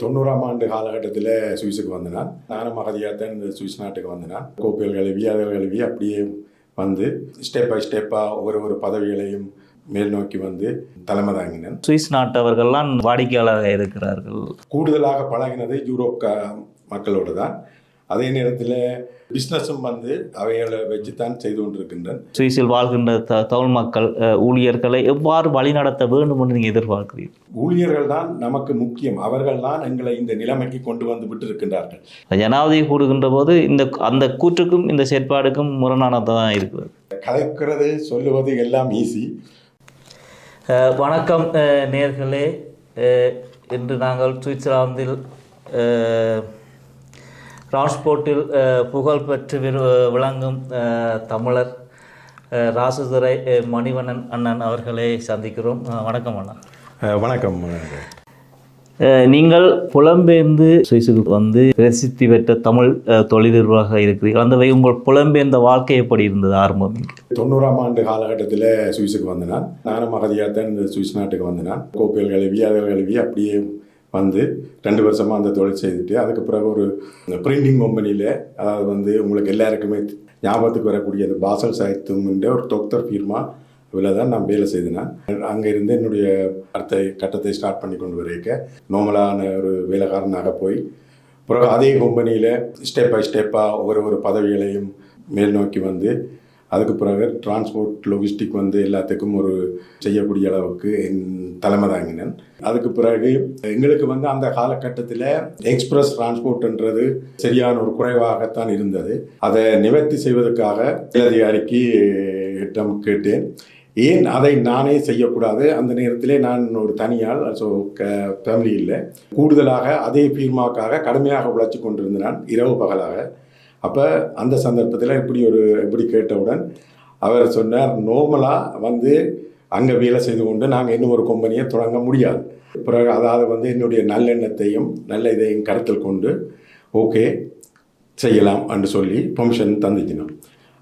90ஆம் ஆண்டு காலகட்டத்தில் சுவிஸுக்கு வந்தேன். நானும் அகதியாகத்தான் இந்த சுவிஸ் நாட்டுக்கு வந்தேன். கோப்பைகள் கழுவி அதை கழுவி அப்படியே வந்து ஸ்டெப் பை ஸ்டெப்பாக ஒவ்வொரு பதவிகளையும் மேல் நோக்கி வந்து தலைமை தாங்கினேன். சுவிஸ் நாட்டவர்கள்லாம் வாடிக்கையாளராக இருக்கிறார்கள். கூடுதலாக பழகினது யூரோப் மக்களோடு தான். அதே நேரத்தில் பிஸ்னஸும் வந்து அவைகளை வச்சுத்தான் செய்து கொண்டிருக்கின்றன. சுவிஸில் வாழ்கின்ற தமிழ் மக்கள் ஊழியர்களை எவ்வாறு வழிநடத்த வேண்டும் என்று நீங்கள் எதிர்பார்க்கிறீர்கள்? ஊழியர்கள் தான் நமக்கு முக்கியம். அவர்கள் தான் எங்களை இந்த நிலைமைக்கு கொண்டு வந்து விட்டு இருக்கின்றார்கள். ஜனாதிபதி கூடுகின்ற போது அந்த கூற்றுக்கும் இந்த செயற்பாடுக்கும் முரணானதான் இருக்கிறது. கலைக்கிறது சொல்லுவது எல்லாம் ஈஸி. வணக்கம் நேயர்களே, இன்று நாங்கள் சுவிட்சர்லாந்தில் டிரான்ஸ்போர்ட்டில் புகழ்பெற்று விளங்கும் தமிழர் ராசுதுரை மணிவண்ணன் அண்ணன் அவர்களை சந்திக்கிறோம். வணக்கம் அண்ணா. வணக்கம். நீங்கள் புலம்பெயர்ந்து சுவிஸுக்கு வந்து பிரசித்தி பெற்ற தமிழ் தொழிலதிபராக இருக்கிறீர்கள். அந்த உங்கள் புலம்பெயர்ந்த வாழ்க்கை எப்படி இருந்தது ஆரம்பம்? 90ஆம் ஆண்டு காலகட்டத்தில் சுவிஸுக்கு வந்தேன். நானும் அகதியாகத்தான் இந்த சுவிஸ் நாட்டுக்கு வந்தேன். கோப்பைகள் கழுவி அதை கழுவி அப்படியே வந்து 2 வருஷமாக அந்த தொழில் செய்துட்டு அதுக்கு பிறகு ஒரு பிரிண்டிங் கம்பெனியில், அதாவது வந்து உங்களுக்கு எல்லாருக்குமே ஞாபகத்துக்கு வரக்கூடியது பாசல் சாய்த்துங்கிற ஒரு தொக்தர் ஃபீர்மா இதில் தான் நான் வேலை செய்தேன். அங்கே இருந்து என்னுடைய அடுத்த கட்டத்தை ஸ்டார்ட் பண்ணி கொண்டு வரைக்க நார்மலான ஒரு வேலைக்காரனாக போய் பிறகு அதே கம்பெனியில் ஸ்டெப் பை ஸ்டெப்பாக ஒவ்வொரு பதவிகளையும் மேல் நோக்கி வந்து அதுக்கு பிறகு டிரான்ஸ்போர்ட் லொஜிஸ்டிக் வந்து எல்லாத்துக்கும் ஒரு செய்யக்கூடிய அளவுக்கு என் தலைமை தாங்கினேன். அதுக்கு பிறகு எங்களுக்கு வந்து அந்த காலகட்டத்தில் எக்ஸ்பிரஸ் டிரான்ஸ்போர்ட்ன்றது சரியான ஒரு குறைவாகத்தான் இருந்தது. அதை நிவர்த்தி செய்வதற்காக அதிகாரிக்கு இடம் கேட்டேன். ஏன் அதை நானே செய்யக்கூடாது? அந்த நேரத்திலே நான் ஒரு தனியால் ஃபேமிலியில் கூடுதலாக அதே ஃபீர்மாக்காக கடுமையாக உழைச்சி கொண்டிருந்தேன் இரவு பகலாக. அப்போ அந்த சந்தர்ப்பத்தில் இப்படி கேட்டவுடன் அவர் சொன்னார், நார்மலாக வந்து அங்கே வேலை செய்து கொண்டு நாங்கள் இன்னும் ஒரு கம்பெனியை தொடங்க முடியாது. பிறகு அதாவது வந்து என்னுடைய நல்லெண்ணத்தையும் நல்ல இதையும் கருத்தில் கொண்டு ஓகே செய்யலாம் என்று சொல்லி பெர்மிஷன் தந்துச்சினோம்.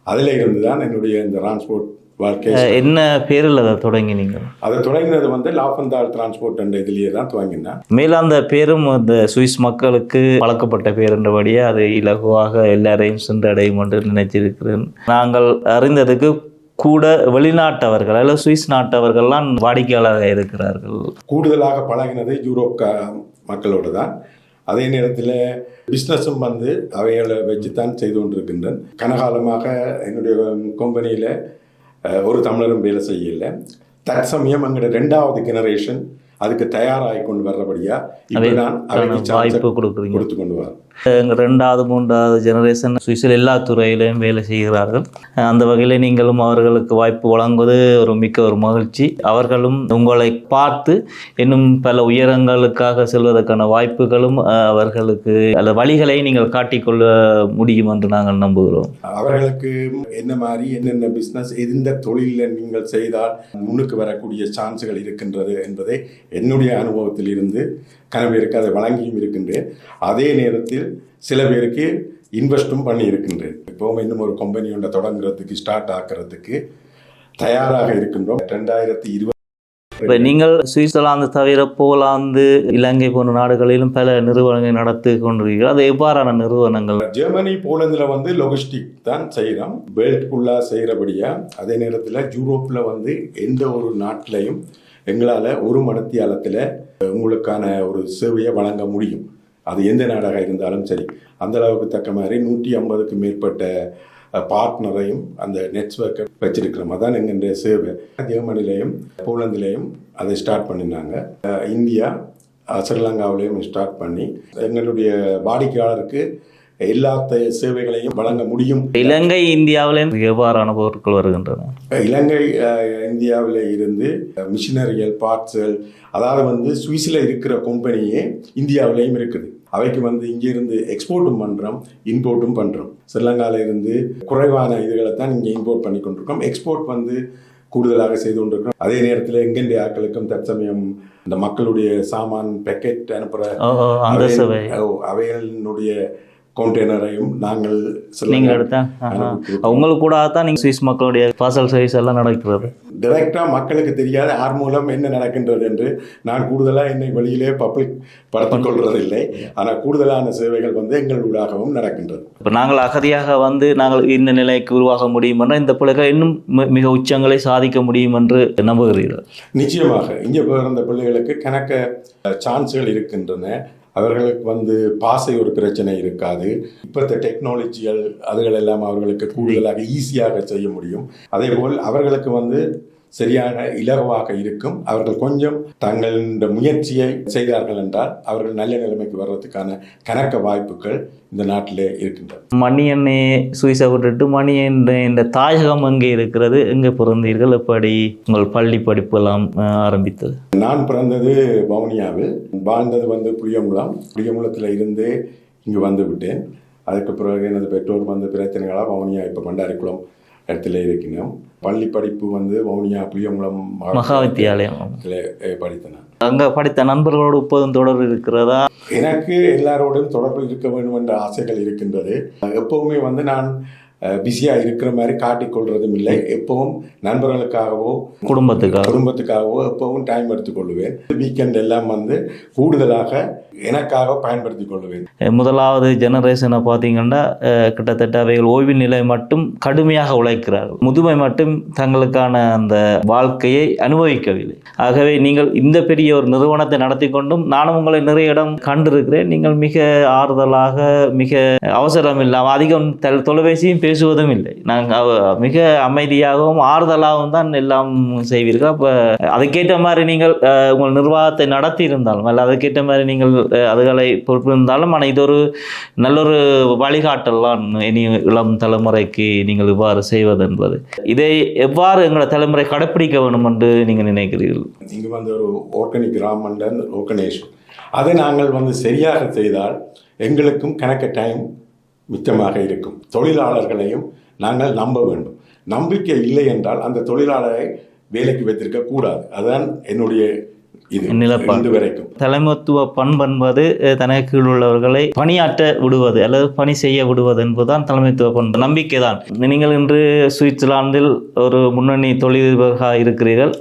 அதில் இருந்து தான் என்னுடைய இந்த டிரான்ஸ்போர்ட் வாழ்க்கை. என்ன பேரில் அதை தொடங்கினீங்க? அதை தொடங்கினது வந்து லாஃபந்தால் டிரான்ஸ்போர்ட் என்ற இதிலேயே தான் துவங்கினேன். மேலும் அந்த பேரும் அந்த சுவிஸ் மக்களுக்கு பழக்கப்பட்ட பேருன்றபடியே அது இலகுவாக எல்லாரையும் சென்றடையும் என்று நினைச்சிருக்கிறேன். நாங்கள் அறிந்ததுக்கு கூட வெளிநாட்டவர்கள் அல்லது சுவிஸ் நாட்டவர்கள்லாம் வாடிக்கையாளராக இருக்கிறார்கள். கூடுதலாக பழகினது யூரோப் மக்களோடு தான். அதே நேரத்தில் பிஸ்னஸும் வந்து அவைகளை வச்சுத்தான் செய்து கொண்டிருக்கின்றன. கனகாலமாக என்னுடைய கம்பெனியில் ஒரு தமிழரும் வேலை செய்யலை. தற்சமயம் எங்களுடைய 2வது ஜெனரேஷன் அதுக்கு தயாராகி கொண்டு வர்றபடியா இப்போ நான் வாய்ப்பு கொடுத்து கொண்டு வரேன். எங்கள் 2வது 3வது ஜெனரேஷன் சுவிஸில் எல்லா துறையிலையும் வேலை செய்கிறார்கள். அந்த வகையில் நீங்களும் அவர்களுக்கு வாய்ப்பு வழங்குவது ஒரு மிக்க ஒரு மகிழ்ச்சி. அவர்களும் உங்களை பார்த்து இன்னும் பல உயரங்களுக்காக செல்வதற்கான வாய்ப்புகளும் அவர்களுக்கு அல்ல வழிகளை நீங்கள் காட்டிக்கொள்ள முடியும் என்று நாங்கள் நம்புகிறோம். அவர்களுக்கு என்ன மாதிரி என்னென்ன பிஸ்னஸ் எந்த தொழிலில் நீங்கள் செய்தால் முன்னுக்கு வரக்கூடிய சான்ஸுகள் இருக்கின்றது என்பதை என்னுடைய அனுபவத்தில் இருந்து கனவேருக்கு அதை வழங்கியும் இருக்கின்றேன். அதே நேரத்தில் சில பேருக்கு இன்வெஸ்டும் பண்ணி இருக்கின்றேன். இப்போவும் இன்னும் ஒரு கம்பெனி ஒன்றை தொடங்குறதுக்கு ஸ்டார்ட் ஆக்கிறதுக்கு தயாராக இருக்கின்றோம். 2020 இப்போ நீங்கள் சுவிட்சர்லாந்து தவிர போலாந்து, இலங்கை போன்ற நாடுகளிலும் பல நிறுவனங்கள் நடத்தி கொண்டிருக்கிறீர்கள். அது எவ்வாறான நிறுவனங்கள்? ஜெர்மனி, போலந்தில் வந்து லொஜிஸ்டிக் தான் செய்கிறோம், பெல்ட்குள்ளா செய்கிறபடியா. அதே நேரத்தில் யூரோப்பில் வந்து எந்த ஒரு நாட்டிலையும் எங்களால் ஒரு மணித்தியாலத்தில் உங்களுக்கான ஒரு சேவையை வழங்க முடியும். அது எந்த நாடாக இருந்தாலும் சரி. அந்த அளவுக்கு தக்க மாதிரி 150க்கும் மேற்பட்ட பார்ட்னரையும் அந்த நெட்வொர்க்கை வச்சிருக்கிறோம். அதான் எங்களுடைய சேவை. ஜெர்மனிலையும் போலந்திலையும் அதை ஸ்டார்ட் பண்ணினாங்க. இந்தியா, ஸ்ரீலங்காவிலையும் ஸ்டார்ட் பண்ணி எங்களுடைய வாடிக்கையாளருக்கு எல்லா சேவைகளையும் வழங்க முடியும். இலங்கை, இந்தியாவில் எவ்வாறான பொருட்கள் வருகின்றன? இலங்கை, இந்தியாவில் இருந்து மிஷினரிகள், பார்ட்ஸ்கள், அதாவது வந்து சுவிஸில் இருக்கிற கம்பெனியே இந்தியாவிலையும் இருக்குது. அவைக்கு வந்து இங்கிருந்து எக்ஸ்போர்ட்டும் பண்ணுறோம், இம்போர்ட்டும் பண்ணுறோம். ஸ்ரீலங்காவில் இருந்து குறைவான இதுகளை தான் இங்கே இம்போர்ட் பண்ணி கொண்டிருக்கோம். எக்ஸ்போர்ட் வந்து கூடுதலாக செய்து கொண்டிருக்கிறோம். அதே நேரத்தில் எங்கெண்டிய ஆட்களுக்கும் தற்சமயம் இந்த மக்களுடைய சாமான் பேக்கெட் அனுப்புகிற அவைகளினுடைய கண்டெய்னரையும் நாங்கள் நீங்கள் எடுத்தேன். உங்களுக்கு கூட தான் நீங்கள் சுவிஸ் மக்களுடைய பார்சல் சர்வீஸ் எல்லாம் நடக்கிறது. டைரெக்டாக மக்களுக்கு தெரியாத யார் மூலம் என்ன நடக்கின்றது என்று நான் கூடுதலாக என்னை வெளியிலே பப்ளிக் படுத்திக் கொள்வதில்லை. ஆனால் கூடுதலான சேவைகள் வந்து எங்களூடாகவும் நடக்கின்றது. இப்போ நாங்கள் அகதியாக வந்து நாங்கள் இந்த நிலைக்கு உருவாக முடியும் என்ற இந்த பிள்ளைகள் இன்னும் மிக உச்சங்களை சாதிக்க முடியும் என்று நம்புகிறீர்கள்? நிச்சயமாக இங்கே பிறந்த பிள்ளைகளுக்கு கணக்க சான்ஸ்கள் இருக்கின்றன. அவர்களுக்கு வந்து பாசை ஒரு பிரச்சனை இருக்காது. இப்போத்த டெக்னாலஜிகள் அதுகள் எல்லாம் அவர்களுக்கு கூடுதலாக ஈஸியாக செய்ய முடியும். அதே போல் அவர்களுக்கு வந்து சரியான இலகுவாக இருக்கும். அவர்கள் கொஞ்சம் தங்களின் முயற்சியை செய்தார்கள் என்றால் அவர்கள் நல்ல நிலைமைக்கு வர்றதுக்கான கணக்க வாய்ப்புகள் இந்த நாட்டிலே இருக்கின்றன. மணியண்ணே சுவிஸை விட்டுட்டு மணியன் இந்த தாயகம் எங்கே இருக்கிறது, எங்கே பிறந்தீர்கள், எப்படி உங்கள் பள்ளி படிப்பு எல்லாம் ஆரம்பித்தது? நான் பிறந்தது வவுனியாவில், வாழ்ந்தது வந்து புளியங்குளத்தில் இருந்து இங்கு வந்து விட்டேன். அதுக்கு பிறகு எனது பெற்றோர் வந்து பிரச்சனைகளாக வவுனியா இப்போ பண்டாரிக்குளம் இடத்துல இருக்கணும். பள்ளி படிப்பு வந்து வவுனியா புளியங்குளம் மகா வித்தியாலயம் படித்தேன். அங்கே படித்த நண்பர்களோடு இப்போதும் தொடர்பு இருக்கிறதா? எனக்கு எல்லாரோடும் தொடர்பு இருக்க வேண்டும் என்ற ஆசைகள் இருக்கின்றது. எப்பவுமே வந்து நான் பிஸியாக இருக்கிற மாதிரி காட்டிக்கொள்றதும் இல்லை. எப்பவும் நண்பர்களுக்காகவோ குடும்பத்துக்காகவோ எப்பவும் டைம் எடுத்துக்கொள்ளுவேன். வீக்கெண்ட் எல்லாம் வந்து கூடுதலாக எனக்காக பயன்படுத்திக் கொள்ளுவேன். முதலாவது ஜெனரேஷனை பார்த்தீங்கன்னா கிட்டத்தட்ட அவைகள் ஓய்வு நிலை மட்டும் கடுமையாக உழைக்கிறார்கள், முதுமை மட்டும் தங்களுக்கான அந்த வாழ்க்கையை அனுபவிக்கவில்லை. ஆகவே நீங்கள் இந்த பெரிய ஒரு நிறுவனத்தை நடத்தி கொண்டும் நானும் உங்களை நிறைய இடம் கண்டிருக்கிறேன். நீங்கள் மிக ஆறுதலாக, மிக அவசரம் இல்லாமல், அதிகம் தொலைபேசியும் பேசுவதும் இல்லை, நாங்கள் மிக அமைதியாகவும் ஆறுதலாகவும் தான் எல்லாம் செய்வீர்கள். அப்போ அதுக்கேற்ற மாதிரி நீங்கள் உங்கள் நிர்வாகத்தை நடத்தி இருந்தாலும் அல்ல அதுக்கேற்ற மாதிரி நீங்கள் அதுகளை பொறுப்பிருந்தாலும், ஆனால் இது ஒரு நல்லொரு வழிகாட்டலாம் இனி இளம் தலைமுறைக்கு நீங்கள் இவ்வாறு செய்வது என்பது. இதை எவ்வாறு எங்களோட தலைமுறை கடைப்பிடிக்க வேண்டும் என்று நீங்கள் நினைக்கிறீர்கள்? இங்கே வந்து ஒரு ஆர்கானிக் கிராமண்டன் ஆர்கனைசேஷன் அதை நாங்கள் வந்து சரியாக செய்தால் எங்களுக்கும் கணக்கு டைம் மிச்சமாக இருக்கும். தொழிலாளர்களையும் நாங்கள் நம்ப வேண்டும். நம்பிக்கை இல்லை என்றால் அந்த தொழிலாளரை வேலைக்கு வைத்திருக்க கூடாது. அதுதான் என்னுடைய நிலப்பாடு வரைக்கும். தலைமைத்துவ பண்பு என்பது தனக்கு கீழ் உள்ளவர்களை பணியாற்ற விடுவது அல்லது பணி செய்ய விடுவது என்பதுதான் தலைமைத்துவ பண்பு, நம்பிக்கை தான். நீங்கள் இன்று சுவிட்சர்லாந்தில் ஒரு முன்னணி தொழிலதிபராக இருக்கிறீர்கள்.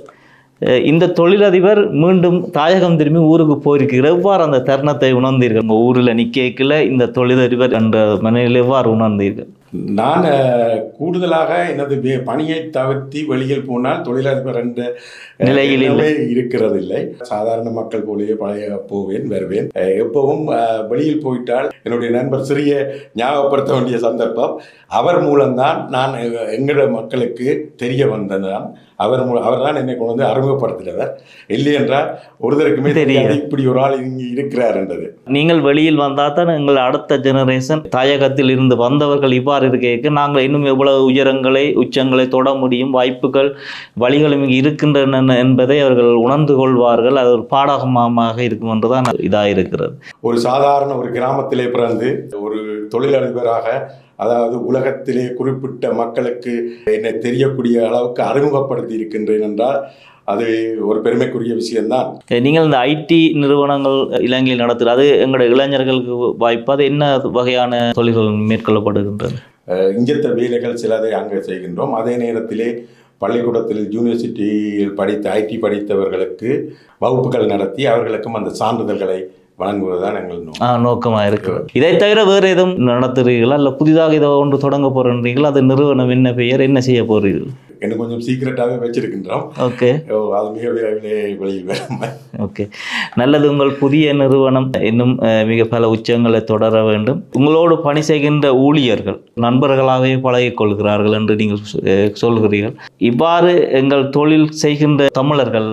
இந்த தொழிலதிபர் மீண்டும் தாயகம் திரும்பி ஊருக்கு போயிருக்கிற எவ்வாறு அந்த தருணத்தை உணர்ந்தீர்கள்? உங்கள் ஊரில் நிற்கல இந்த தொழிலதிபர் என்ற மனையில் எவ்வாறு உணர்ந்தீர்கள்? நான் கூடுதலாக எனது பணியை தவிர்த்து வெளியில் போனால் தொழிலதிபர் என்ற நிலையிலே இருக்கிறதில்லை. சாதாரண மக்கள் போலேயே பழைய போவேன் வருவேன். எப்பவும் வெளியில் போயிட்டால் என்னுடைய நண்பர் சிறிய ஞாபகப்படுத்த வேண்டிய சந்தர்ப்பம். அவர் மூலம்தான் நான் எங்களோட மக்களுக்கு தெரிய வந்ததான். அவர் தான் என்னை கொண்டு வந்து அறிமுகப்படுத்துகிறவர். இல்லை என்றால் ஒருத்தருக்குமே தெரியாது இப்படி ஒரு ஆள் இங்கே இருக்கிறார் என்றது. நீங்கள் வெளியில் வந்தால் தான் எங்கள் அடுத்த ஜெனரேஷன் தாயகத்தில் இருந்து வந்தவர்கள் இவ்வாறு இருக்க நாங்கள் இன்னும் எவ்வளவு உச்சங்களை தொட முடியும், வாய்ப்புகள் வழிகளும் இங்கே இருக்கின்றன என்பதை அவர்கள் உணர்ந்து கொள்வார்கள். அது ஒரு பாடகமாக இருக்கும் என்றுதான் இதாக இருக்கிறது. ஒரு சாதாரண ஒரு கிராமத்திலே பிறந்து ஒரு தொழிலதிபராக, அதாவது உலகத்திலே குறிப்பிட்ட மக்களுக்கு என்னை தெரியக்கூடிய அளவுக்கு அறிமுகப்படுத்தி இருக்கின்றேன் என்றால் அது ஒரு பெருமைக்குரிய விஷயம்தான். நீங்கள் இந்த ஐடி நிறுவனங்கள் இலங்கையில் நடத்துகிறது, அது எங்களுடைய இளைஞர்களுக்கு வாய்ப்பு, அது என்ன வகையான தொழில்கள் மேற்கொள்ளப்படுகின்றது? இஞ்சத்த வேலைகள் சிலதை அங்கே செய்கின்றோம். அதே நேரத்திலே பள்ளிக்கூடத்தில் யூனிவர்சிட்டியில் படித்த ஐடி படித்தவர்களுக்கு வகுப்புகள் நடத்தி அவர்களுக்கும் அந்த சான்றிதழ்களை வழங்குவதுதான் எங்கள் நோக்கமாக இருக்கிறது. இதை தவிர வேறு எதுவும் நடத்துறீர்களா, இல்லை புதிதாக இதை ஒன்று தொடங்க போறீங்களா? அது நிறுவனம் என்ன பெயர், என்ன செய்ய போறீர்கள்? எனக்கு கொஞ்சம் சீக்கிரட்டாகவே வச்சிருக்கின்றோம். ஓகே, அது மிக விரைவிலே வெளியில் வரும். ஓகே, நல்லது. உங்கள் புதிய நிறுவனம் இன்னும் மிக பல உச்சங்களை தொடர வேண்டும். உங்களோடு பணி செய்கின்ற ஊழியர்கள் நண்பர்களாகவே பழகிக் கொள்கிறார்கள் என்று நீங்கள் சொல்கிறீர்கள். இவ்வாறு எங்கள் தொழில் செய்கின்ற தமிழர்கள்,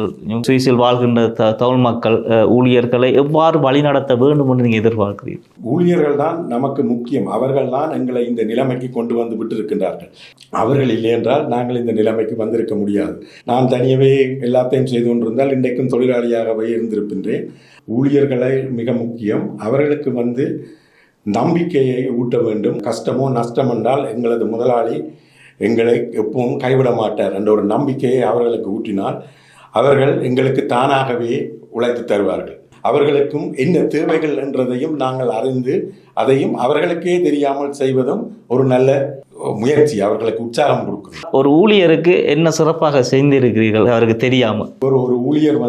சுவிஸில் வாழ்கின்ற தமிழ் மக்கள் ஊழியர்களை எவ்வாறு வழிநடத்த வேண்டும் என்று நீங்கள் எதிர்பார்க்கிறீர்கள்? ஊழியர்கள் தான் நமக்கு முக்கியம். அவர்கள் தான் எங்களை இந்த நிலைமைக்கு கொண்டு வந்து விட்டிருக்கின்றார்கள். அவர்கள் இல்லை என்றால் நாங்கள் இந்த நிலைமைக்கு வந்திருக்க முடியாது. நான் தனியவே எல்லாத்தையும் செய்து கொண்டிருந்தால் இன்றைக்கும் தொழிலாளியாகவே இருந்திருக்கின்றேன். ஊழியர்களை மிக முக்கியம். அவர்களுக்கு வந்து நம்பிக்கையை ஊட்ட வேண்டும். கஷ்டமோ நஷ்டம் என்றால் எங்களது முதலாளி எங்களை எப்பவும் கைவிட மாட்டார் என்ற ஒரு நம்பிக்கையை அவர்களுக்கு ஊட்டினால் அவர்கள் எங்களுக்கு தானாகவே உழைத்து தருவார்கள். அவர்களுக்கும் என்ன தேவைகள் என்றதையும் நாங்கள் அறிந்து அதையும் அவர்களுக்கே தெரியாமல் செய்வதும் ஒரு நல்ல முயற்சி, அவர்களுக்கு உற்சாகம் கொடுக்கும். ஒரு ஊழியருக்கு என்ன சிறப்பாக செய்திருக்கிறீர்கள் அவருக்கு தெரியாமல்? ஒரு ஊழியர்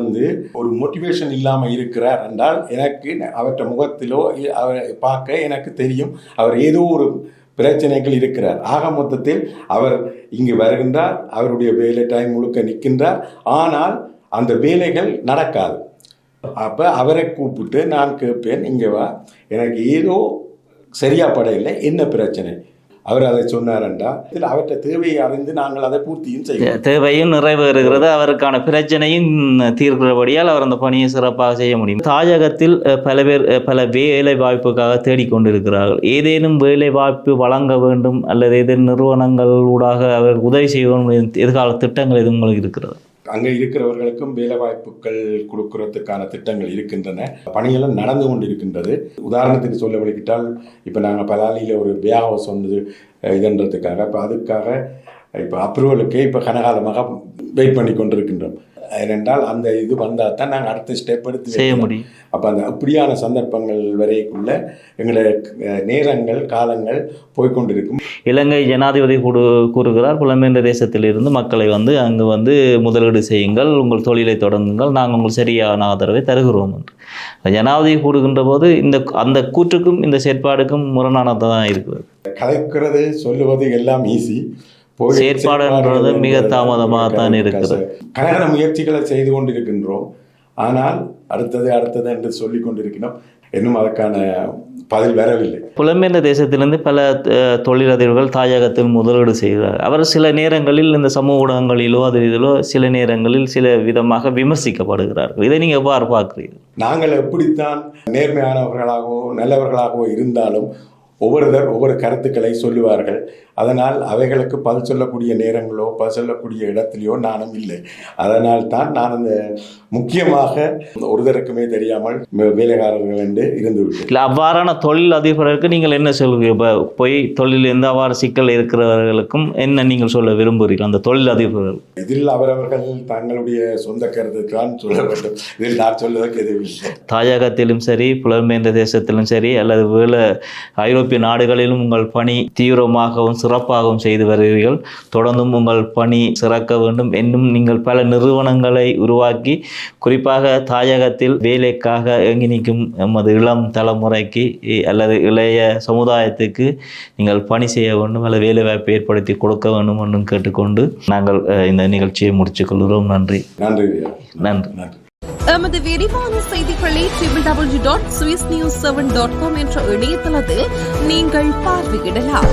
ஒரு மோட்டிவேஷன் இல்லாமல் இருக்கிறார் என்றால் எனக்கு அவற்றை முகத்திலோ அவரை பார்க்க எனக்கு தெரியும் அவர் ஏதோ ஒரு பிரச்சனைகள் இருக்கிறார். ஆக மொத்தத்தில் அவர் இங்கு வருகின்றார், அவருடைய வேலை டைம் முழுக்க நிற்கின்றார், ஆனால் அந்த வேலைகள் நடக்காது. அப்போ அவரை கூப்பிட்டு நான் கேட்பேன், இங்கே வா, எனக்கு ஏதோ சரியா படையில்லை, என்ன பிரச்சனை? அவர் அதை சொன்னார்ன்றா இதில் அவற்றை தேவையை அறிந்து நாங்கள் அதை பூர்த்தியும் செய்வோம். தேவையும் நிறைவேறுகிறது, அவருக்கான பிரச்சனையும் தீர்க்கிறபடியால் அவர் அந்த பணியை சிறப்பாக செய்ய முடியும். தாயகத்தில் பல பேர் பல வேலை வாய்ப்புக்காக தேடிக்கொண்டிருக்கிறார்கள். ஏதேனும் வேலை வாய்ப்பு வழங்க வேண்டும் அல்லது ஏதேனும் நிறுவனங்கள் ஊடாக அவர் உதவி செய்ய வேண்டும் எதிர்கால திட்டங்கள் எதுவும் உங்களுக்கு இருக்கிறது? அங்கே இருக்கிறவர்களுக்கும் வேலை வாய்ப்புகள் கொடுக்கறதுக்கான திட்டங்கள் இருக்கின்றன, பணிகளும் நடந்து கொண்டு இருக்கின்றது. உதாரணத்துக்கு சொல்ல வலிக்கிட்டால் இப்போ நாங்கள் பலாலியில் ஒரு வியாபாரம் சொன்னது இதுன்றதுக்காக இப்போ அதுக்காக இப்போ அப்ரூவலுக்கே இப்போ கனகாலமாக வெயிட் பண்ணி கொண்டிருக்கின்றோம். ஏனென்றால் அந்த இது வந்தால் தான் நாங்கள் அடுத்த ஸ்டெப் எடுத்து செய்ய முடியும். அப்போ அந்த அப்படியான சந்தர்ப்பங்கள் வரைக்குள்ள எங்களுடைய நேரங்கள் காலங்கள் போய்கொண்டிருக்கும். இலங்கை ஜனாதிபதி கூறுகிறார், புலம்பெயர்ந்த தேசத்திலிருந்து மக்களை அங்கு முதலீடு செய்யுங்கள், உங்கள் தொழிலை தொடங்குங்கள், நாங்கள் உங்களுக்கு சரியான ஆதரவை தருகிறோம் என்று ஜனாதிபதி கூறுகின்ற போது அந்த கூற்றுக்கும் இந்த செயற்பாடுக்கும் முரணானதான் இருக்கிறது. கலைக்கிறது சொல்லுவது எல்லாம் ஈஸி, செயற்பாடுன்றது மிக தாமதமாக தான் இருக்கிறது. கனகன முயற்சிகளை செய்து கொண்டிருக்கின்றோம், ஆனால் அடுத்தது என்று சொல்லிக் கொண்டிருக்கிறோம், இன்னும் அதற்கான பதில் வரவில்லை. புலம்பெயர்ந்த தேசத்திலிருந்து பல தொழிலதிபர்கள் தாயகத்தில் முதலீடு செய்கிறார். அவர் சில நேரங்களில் இந்த சமூக ஊடகங்களிலோ இதிலோ சில நேரங்களில் சில விதமாக விமர்சிக்கப்படுகிறார்கள். இதை நீங்கள் எவ்வாறு பார்க்கிறீர்கள்? நாங்கள் எப்படித்தான் நேர்மையானவர்களாகவோ நல்லவர்களாகவோ இருந்தாலும் ஒவ்வொருத்தர் ஒவ்வொரு கருத்துக்களை சொல்லுவார்கள். அதனால் அவைகளுக்கு பதில் சொல்லக்கூடிய நேரங்களோ பதில் சொல்லக்கூடிய இடத்திலையோ நானும் இல்லை. அதனால் தான் நான் அந்த முக்கியமாக ஒருத்தருக்குமே தெரியாமல் வேலைக்காரர்கள் என்று இருந்துவிட்டேன். இல்லை, அவ்வாறான தொழில் அதிபர்களுக்கு நீங்கள் என்ன சொல்கிறீங்க? போய் தொழில் எந்த அவ்வாறு சிக்கல் இருக்கிறவர்களுக்கும் என்ன நீங்கள் சொல்ல விரும்புகிறீர்கள்? அந்த தொழில் அதிபர்கள் இதில் அவரவர்கள் தங்களுடைய சொந்த கருத்து தான் சொல்ல வேண்டும், இதில் நான் சொல்வதற்கு எதுவும் இல்லை. தாயகத்திலும் சரி புலம்பெயர்ந்த தேசத்திலும் சரி அல்லது வேலை ஐரோப்பிய நாடுகளிலும் உங்கள் பணி தீவிரமாகவும் சிறப்பாகவும் செய்து வருகிறீர்கள். தொடர்ந்தும் உங்கள் பணி சிறக்க வேண்டும். இன்னும் நீங்கள் பல நிறுவனங்களை உருவாக்கி குறிப்பாக தாயகத்தில் வேலைக்காக ஏங்கி நிற்கும் எமது இளம் தலைமுறைக்கு அல்லது இளைய சமுதாயத்துக்கு நீங்கள் பணி செய்ய வேண்டும் அல்லது வேலை வாய்ப்பை ஏற்படுத்தி கொடுக்க வேண்டும் என்றும் கேட்டுக்கொண்டு நாங்கள் இந்த நிகழ்ச்சியை முடித்துக்கொள்கிறோம். நன்றி. நன்றி. நன்றி. எமது விரிவான செய்திகளை www.swissnews7.com என்ற இணையதளத்தில் நீங்கள் பார்வையிடலாம்.